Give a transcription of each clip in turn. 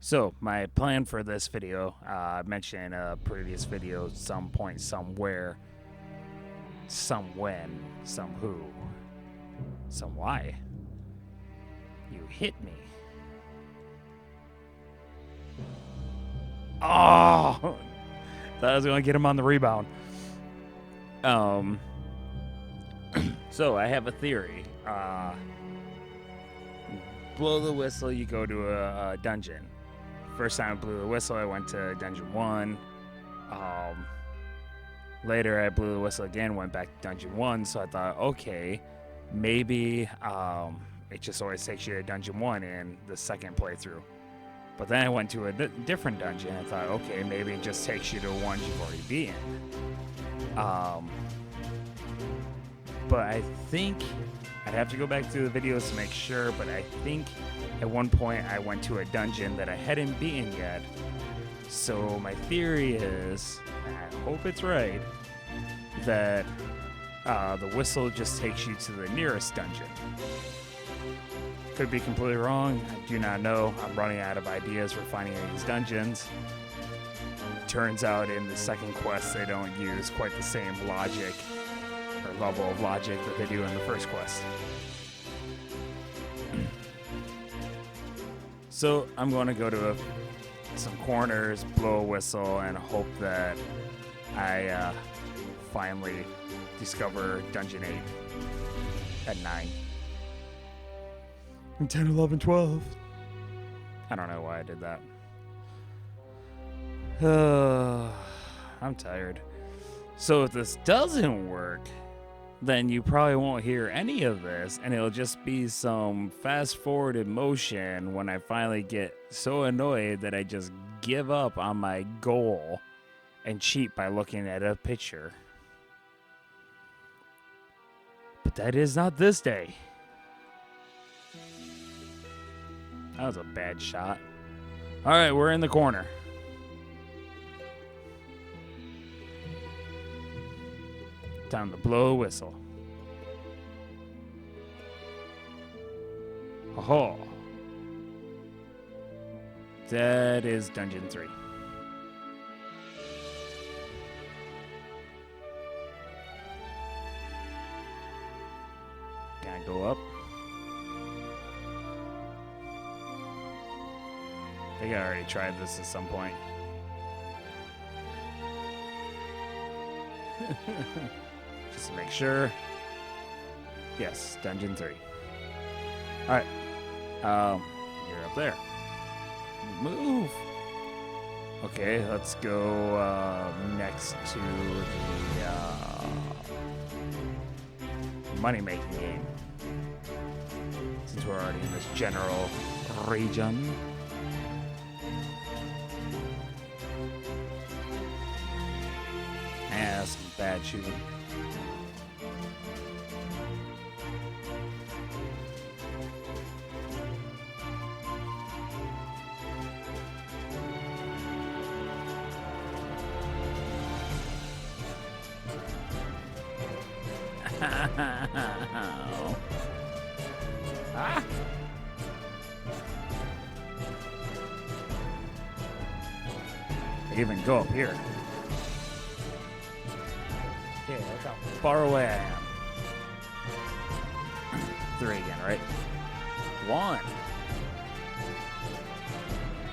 So my plan for this video, I mentioned in a previous video, some point, somewhere, some when, some who, some why. You hit me. Oh, thought I was gonna get him on the rebound. So I have a theory. Blow the whistle, you go to a dungeon. First time I blew the whistle, I went to Dungeon 1. Later, I blew the whistle again, went back to Dungeon 1, so I thought, okay, maybe it just always takes you to Dungeon 1 in the second playthrough. But then I went to a different dungeon, and I thought, okay, maybe it just takes you to one you've already been. But I think I'd have to go back through the videos to make sure, but I think at one point I went to a dungeon that I hadn't beaten yet. So my theory is, and I hope it's right, that the whistle just takes you to the nearest dungeon. Could be completely wrong. I do not know. I'm running out of ideas for finding these dungeons. Turns out in the second quest they don't use quite the same logic or level of logic that they do in the first quest. So I'm going to go to some corners, blow a whistle, and hope that I finally discover Dungeon 8 at 9. 10, 11, 12. I don't know why I did that. I'm tired. So if this doesn't work, then you probably won't hear any of this, and it'll just be some fast-forwarded motion when I finally get so annoyed that I just give up on my goal and cheat by looking at a picture. But that is not this day. That was a bad shot. All right, we're in the corner. Time to blow a whistle. Oh, that is Dungeon 3. Can I go up? I think I already tried this at some point. Just to make sure. Yes, Dungeon 3. Alright. You're up there. Move! Okay, let's go next to the money-making game. Since we're already in this general region. Some bad shooting. Ah! I even go up here. Okay, look how far away I am. 3 again, right? 1.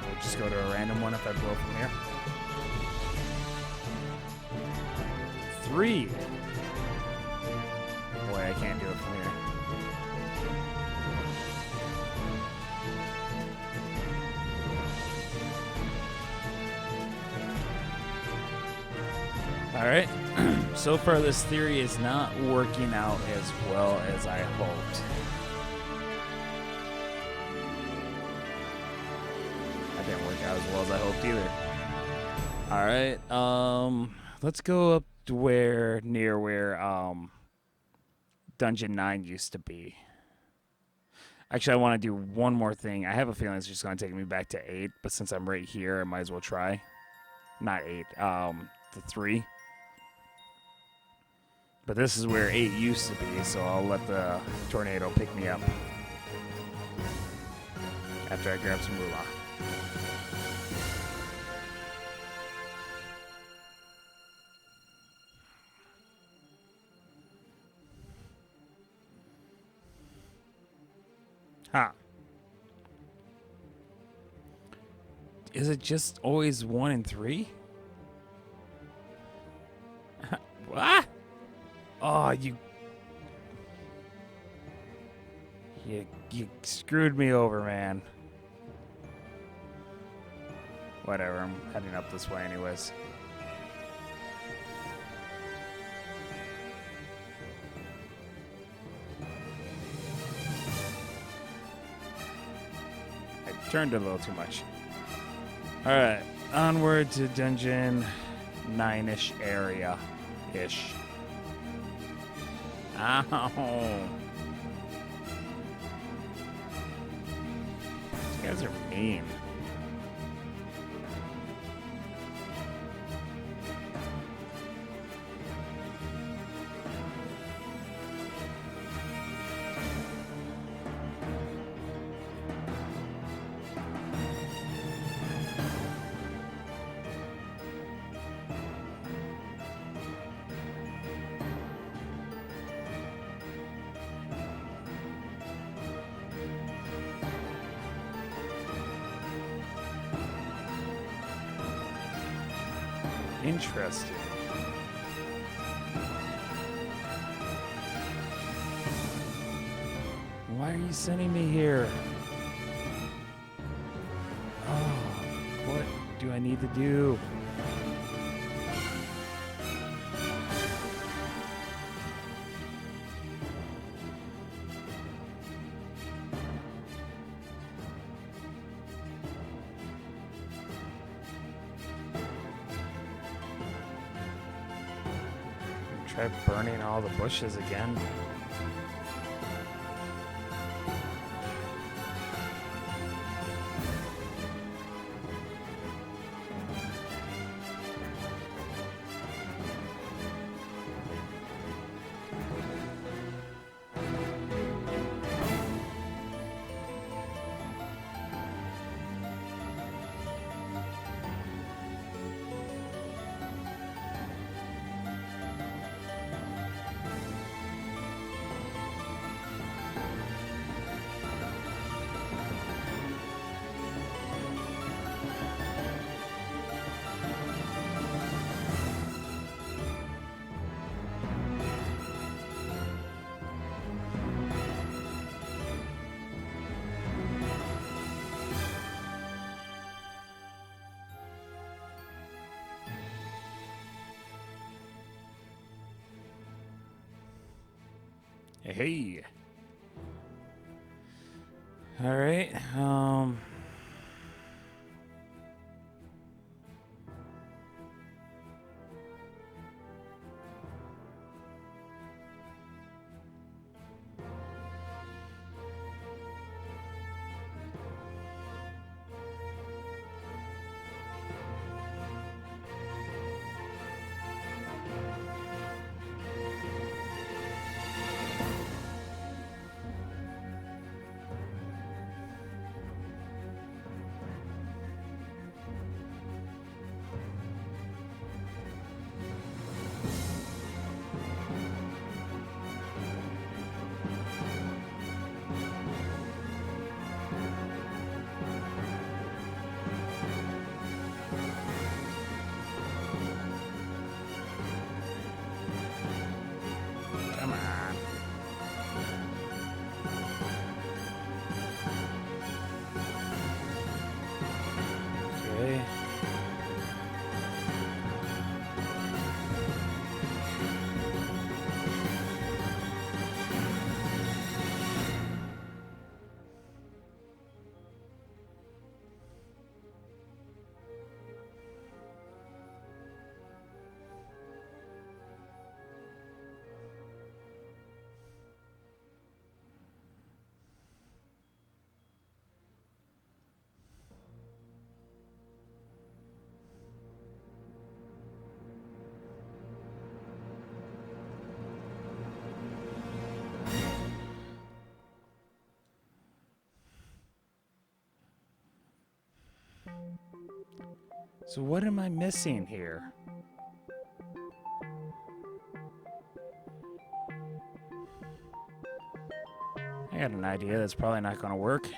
We'll just go to a random one if I blow from here. 3. Boy, I can't do it from here. All right. So far, this theory is not working out as well as I hoped. That didn't work out as well as I hoped either. All right. Let's go up to near where Dungeon 9 used to be. Actually, I want to do one more thing. I have a feeling it's just going to take me back to 8, but since I'm right here, I might as well try. Not 8. The 3. But this is where 8 used to be, so I'll let the tornado pick me up after I grab some moolah. Huh. Is it just always 1 and 3? What? Oh, you screwed me over, man. Whatever, I'm heading up this way anyways. I turned a little too much. Alright, onward to dungeon 9-ish area-ish. Ow. These guys are mean. Interesting. Why are you sending me here? Oh, what do I need to do? Try burning all the bushes again. Hey. All right. So what am I missing here? I got an idea that's probably not going to work.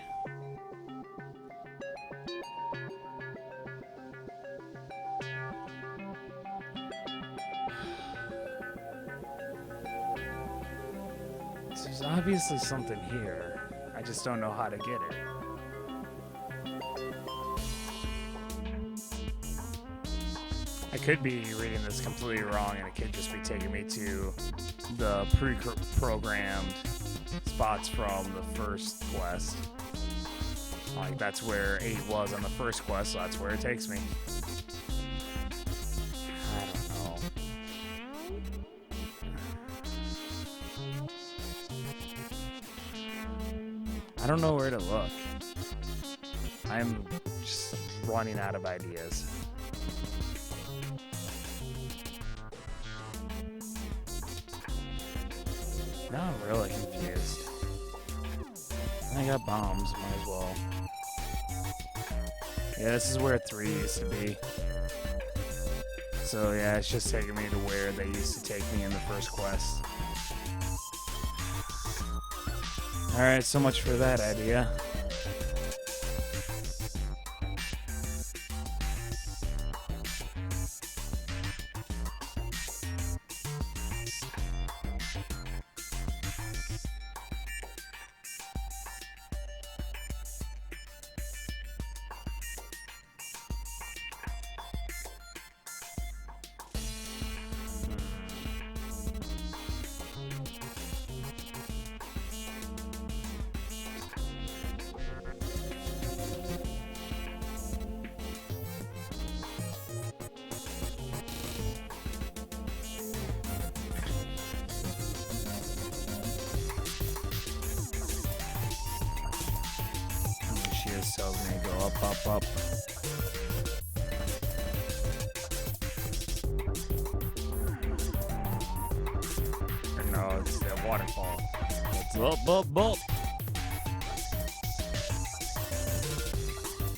There's obviously something here. I just don't know how to get it. I could be reading this completely wrong, and it could just be taking me to the pre-programmed spots from the first quest. Like, that's where 8 was on the first quest, so that's where it takes me. I don't know. I don't know where to look. I'm just running out of ideas. Now I'm really confused. I got bombs, might as well. Yeah, this is where 3 used to be. So yeah, it's just taking me to where they used to take me in the first quest. Alright, so much for that idea. She just tells me to go up, up, up. Or no, it's the waterfall. It's up, up, up.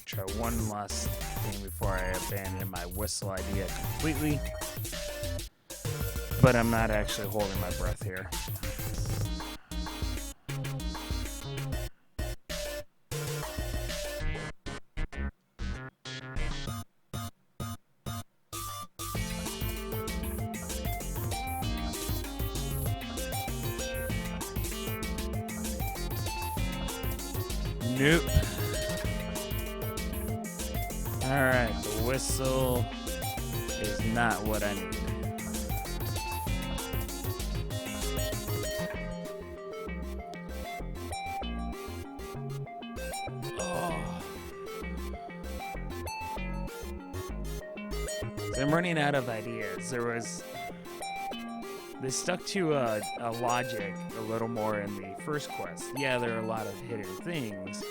Try one last thing before I abandon my whistle idea completely. But I'm not actually holding my breath here. Nope. Alright, the whistle is not what I need. Oh. So I'm running out of ideas. They stuck to a logic a little more in the first quest. Yeah, there are a lot of hidden things.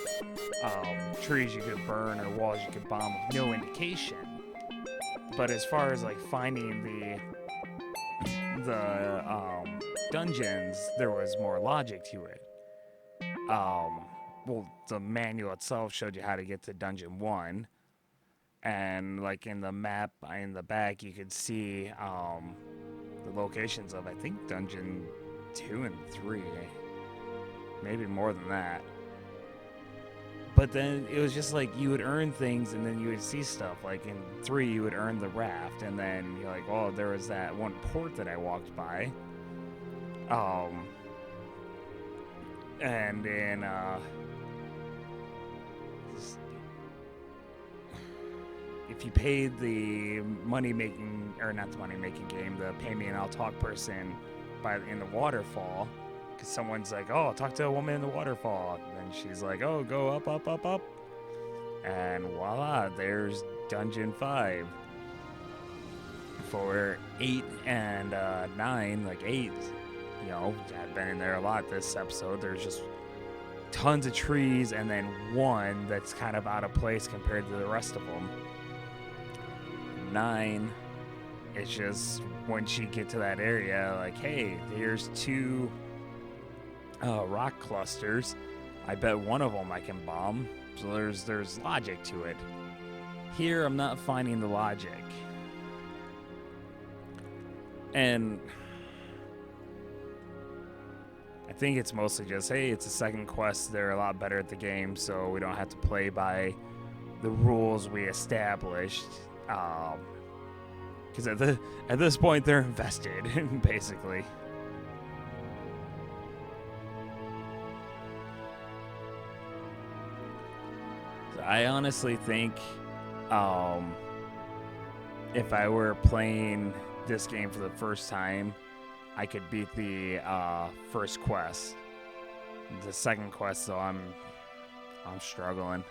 Trees you could burn or walls you could bomb with no indication. But as far as like finding the dungeons, there was more logic to it. Well, the manual itself showed you how to get to Dungeon 1. And like in the map in the back, you could see the locations of, I think, Dungeon 2 and 3. Maybe more than that. But then it was just like you would earn things and then you would see stuff. Like in 3, you would earn the raft. And then you're like, oh, there was that one port that I walked by. And in if you paid the money-making, or not the money-making game, the pay me and I'll talk person in the waterfall, because someone's like, oh, talk to a woman in the waterfall. And she's like, oh, go up, up, up, up. And voila, there's Dungeon 5. For 8 and 9, like 8, you know, I've been in there a lot this episode. There's just tons of trees and then one that's kind of out of place compared to the rest of them. 9, it's just once you get to that area, like, hey, here's 2 rock clusters. I bet one of them I can bomb. So there's logic to it. Here, I'm not finding the logic. And I think it's mostly just, hey, it's a second quest. They're a lot better at the game, so we don't have to play by the rules we established. Because at this point, they're invested, basically. So I honestly think if I were playing this game for the first time, I could beat the first quest. The second quest, though, I'm struggling.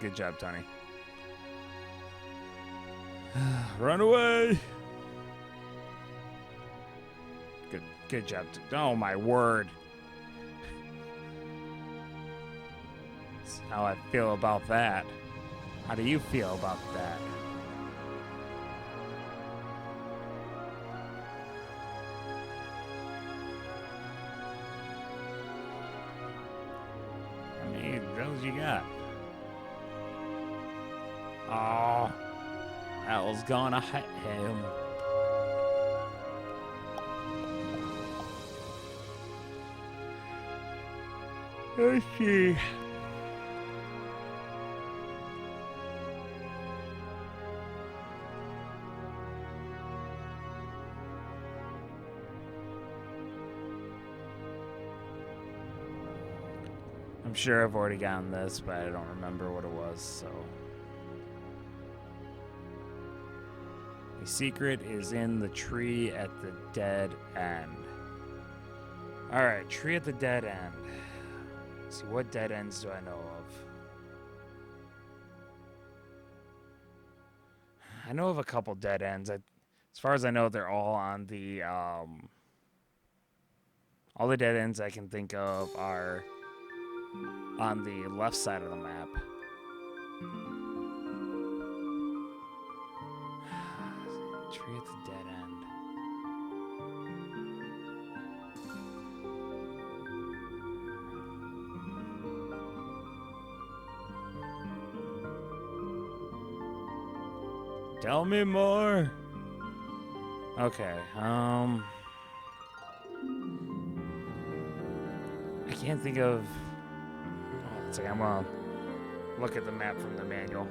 Good job, Tony. Run away! Good job. Oh my word! That's how I feel about that. How do you feel about that? How many of those you got? Oh, that was gonna hit him. Let's see. I'm sure I've already gotten this, but I don't remember what it was, so. The secret is in the tree at the dead end. Alright, tree at the dead end. Let's see, what dead ends do I know of? I know of a couple dead ends. As far as I know, they're all on the, all the dead ends I can think of are on the left side of the map. Tree at the dead end. Tell me more. Okay, I can't think of. Let's see, I'm gonna look at the map from the manual.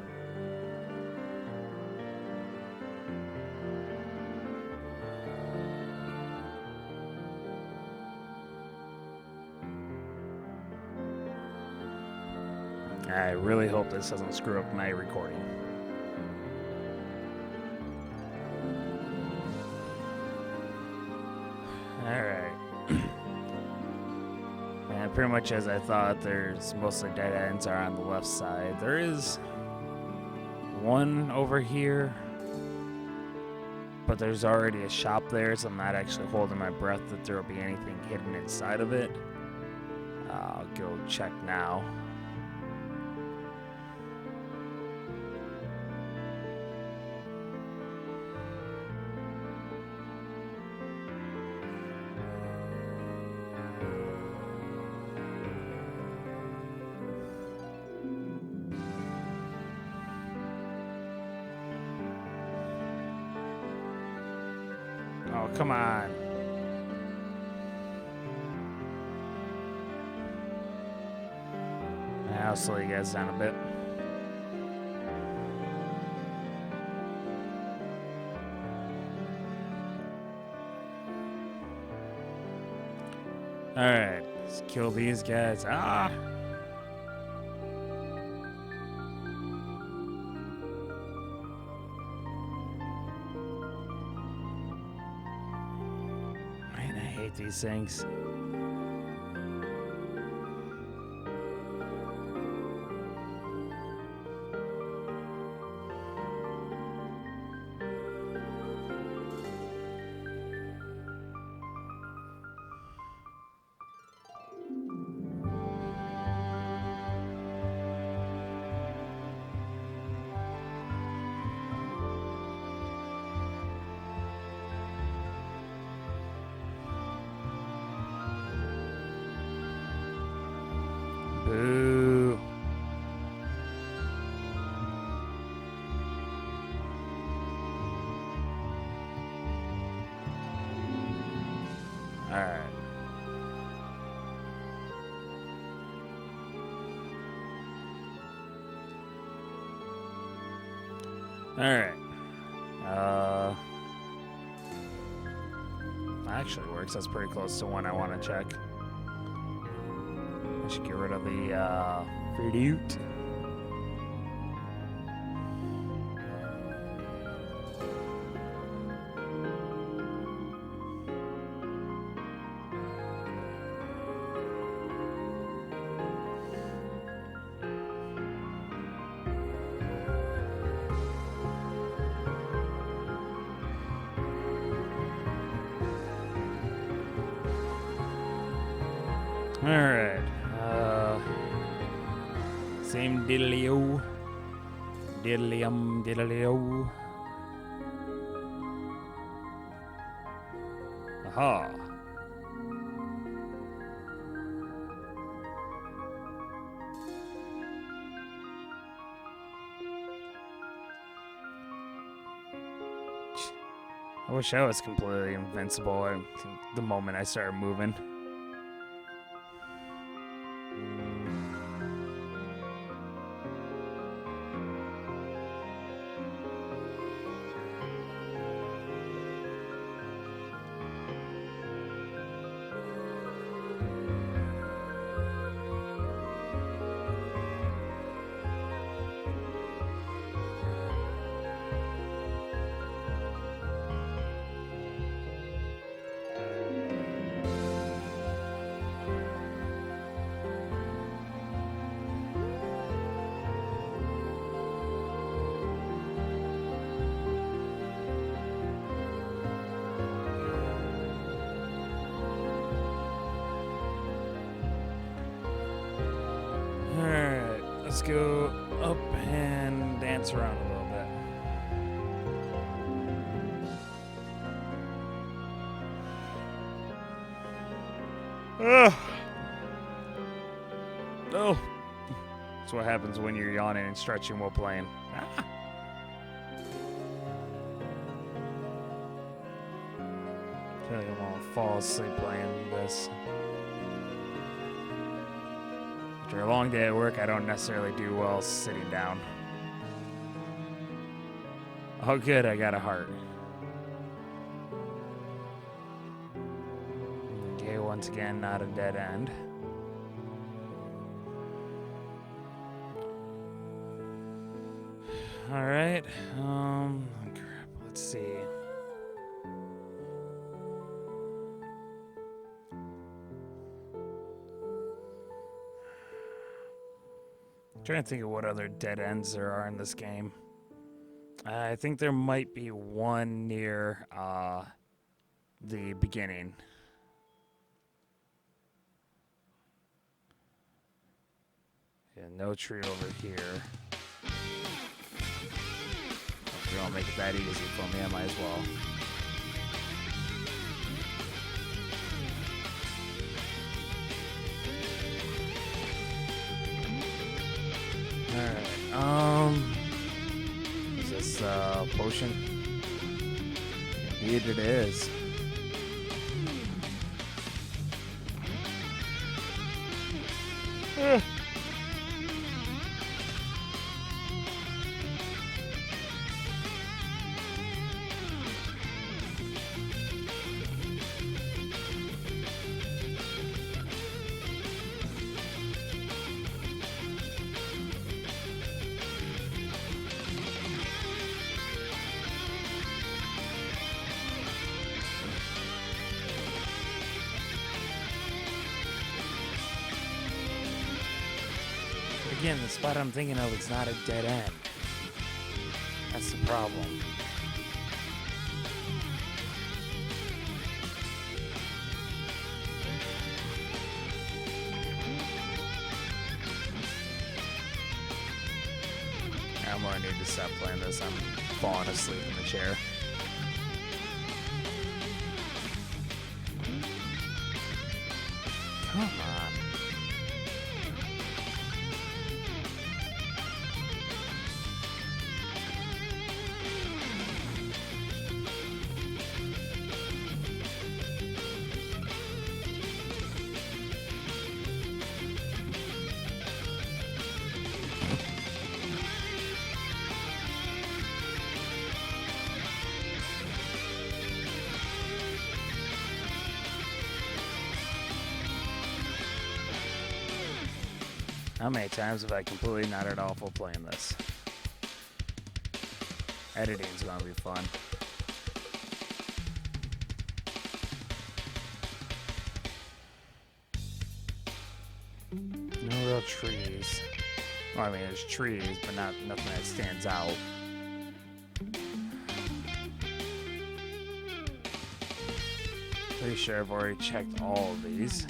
I really hope this doesn't screw up my recording. Alright. And pretty much as I thought, there's most of the dead ends are on the left side. There is one over here, but there's already a shop there, so I'm not actually holding my breath that there will be anything hidden inside of it. I'll go check now. Oh, come on. I'll slow you guys down a bit. Alright, let's kill these guys. Ah! Man, I hate these things. Alright. Alright. Actually works. That's pretty close to one I want to check. I should get rid of the fruit. Alright. Same diddly-o. Diddly-um, diddly-o. Aha. I wish I was completely invincible the moment I started moving. Alright, let's go up and dance around a little bit. Ugh. Oh. That's what happens when you're yawning and stretching while playing. Ah. I feel like I want to fall asleep playing this. After a long day at work, I don't necessarily do well sitting down. Oh good, I got a heart. Okay, once again, not a dead end. Alright, crap, let's see. Trying to think of what other dead ends there are in this game. I think there might be one near the beginning. Yeah, no tree over here. If you don't make it that easy for me, I might as well. Alright, is this potion? Indeed it is. Again, the spot I'm thinking of, it's not a dead end. That's the problem. I'm gonna need to stop playing this. I'm falling asleep in the chair. Come on. How many times have I completely nodded off while playing this? Editing's gonna be fun. No real trees. Well, I mean, there's trees, but nothing that stands out. Pretty sure I've already checked all of these.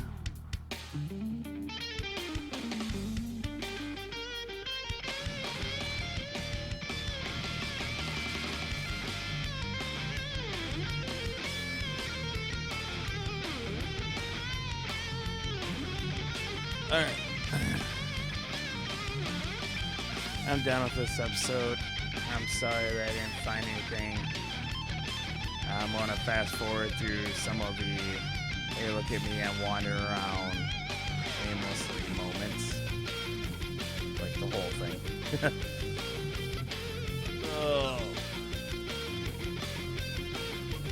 Alright. I'm done with this episode. I'm sorry that I didn't find anything. I'm going to fast forward through some of the hey, look at me, I'm wandering around aimlessly moments. Like the whole thing. Oh.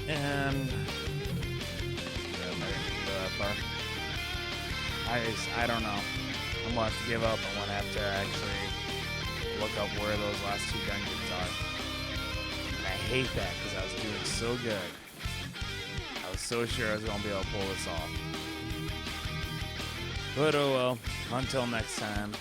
And I don't know. I'm gonna have to give up. I'm gonna have to actually look up where those last two dungeons are. And I hate that because I was doing so good. I was so sure I was gonna be able to pull this off. But oh well. Until next time.